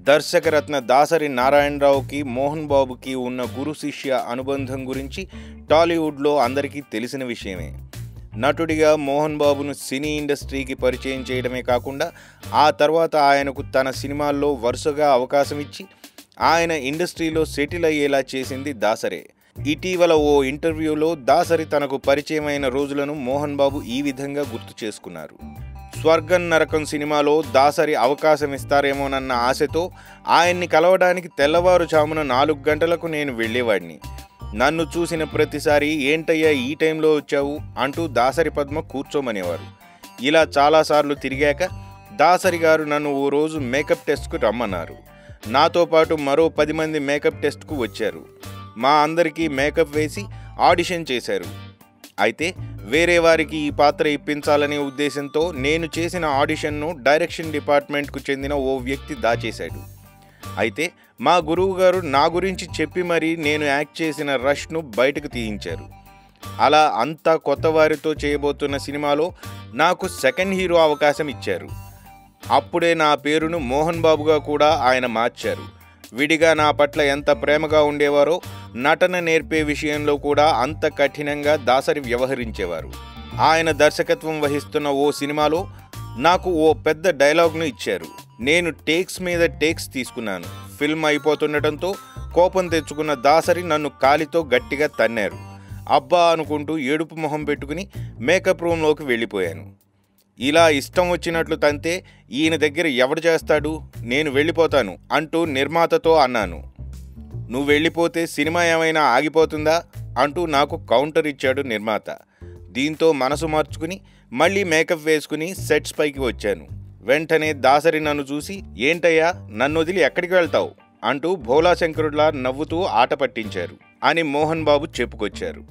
దర్శకరత్న దాసరి నారాయణరావుకి మోహన్ బాబుకి ఉన్న గురు శిష్య అనుబంధం గురించి టాలీవుడ్లో అందరికీ తెలిసిన విషయమే. నటుడిగా మోహన్ బాబును సినీ ఇండస్ట్రీకి పరిచయం చేయడమే కాకుండా ఆ తర్వాత ఆయనకు తన సినిమాల్లో వరుసగా అవకాశం ఇచ్చి ఆయన ఇండస్ట్రీలో సెటిల్ అయ్యేలా చేసింది దాసరే. ఇటీవల ఓ ఇంటర్వ్యూలో దాసరి తనకు పరిచయమైన రోజులను మోహన్ బాబు ఈ విధంగా గుర్తు చేసుకున్నారు. స్వర్గం నరకం సినిమాలో దాసరి అవకాశం ఇస్తారేమోనన్న ఆశతో ఆయన్ని కలవడానికి తెల్లవారుజామున 4 గంటలకు నేను వెళ్ళేవాడిని. నన్ను చూసిన ప్రతిసారి ఏంటయ్యా ఈ టైంలో వచ్చావు అంటూ దాసరి పద్మ కూర్చోమనేవారు. ఇలా చాలాసార్లు తిరిగాక దాసరి గారు నన్ను ఓ రోజు మేకప్ టెస్ట్కు రమ్మన్నారు. నాతో పాటు మరో 10 మంది మేకప్ టెస్ట్కు వచ్చారు. మా అందరికీ మేకప్ వేసి ఆడిషన్ చేశారు. అయితే వేరే వారికి ఈ పాత్ర ఇప్పించాలనే ఉద్దేశంతో నేను చేసిన ఆడిషన్ను డైరెక్షన్ డిపార్ట్మెంట్కు చెందిన ఓ వ్యక్తి దాచేశాడు. అయితే మా గురువు గారు నా గురించి చెప్పి మరీ నేను యాక్ట్ చేసిన రష్ను బయటకు తీయించారు. అలా అంతా కొత్త వారితో చేయబోతున్న సినిమాలో నాకు సెకండ్ హీరో అవకాశం ఇచ్చారు. అప్పుడే నా పేరును మోహన్ బాబుగా కూడా ఆయన మార్చారు. విడిగా నా పట్ల ఎంత ప్రేమగా ఉండేవారో నటన నేర్పే విషయంలో కూడా అంత కఠినంగా దాసరి వ్యవహరించేవారు. ఆయన దర్శకత్వం వహిస్తున్న ఓ సినిమాలో నాకు ఓ పెద్ద డైలాగ్ను ఇచ్చారు. నేను టేక్స్ మీద టేక్స్ తీసుకున్నాను. ఫిల్మ్ అయిపోతుండటంతో కోపం తెచ్చుకున్న దాసరి నన్ను కాలితో గట్టిగా తన్నారు. అబ్బా అనుకుంటూ ఏడుపు మొహం పెట్టుకుని మేకప్ రూమ్లోకి వెళ్ళిపోయాను. ఇలా ఇష్టం వచ్చినట్లు తంతే ఈయన దగ్గర ఎవడు చేస్తాడు, నేను వెళ్ళిపోతాను అంటూ నిర్మాతతో అన్నాను. నువ్వు వెళ్ళిపోతే సినిమా ఏమైనా ఆగిపోతుందా అంటూ నాకు కౌంటర్ ఇచ్చాడు నిర్మాత. దీంతో మనసు మార్చుకుని మళ్ళీ మేకప్ వేసుకుని సెట్స్ పైకి వచ్చాను. వెంటనే దాసరి నన్ను చూసి ఏంటయ్యా నన్ను వదిలి ఎక్కడికి వెళ్తావు అంటూ భోలాశంకరుడిలా నవ్వుతూ ఆట పట్టించారు అని మోహన్ బాబు చెప్పుకొచ్చారు.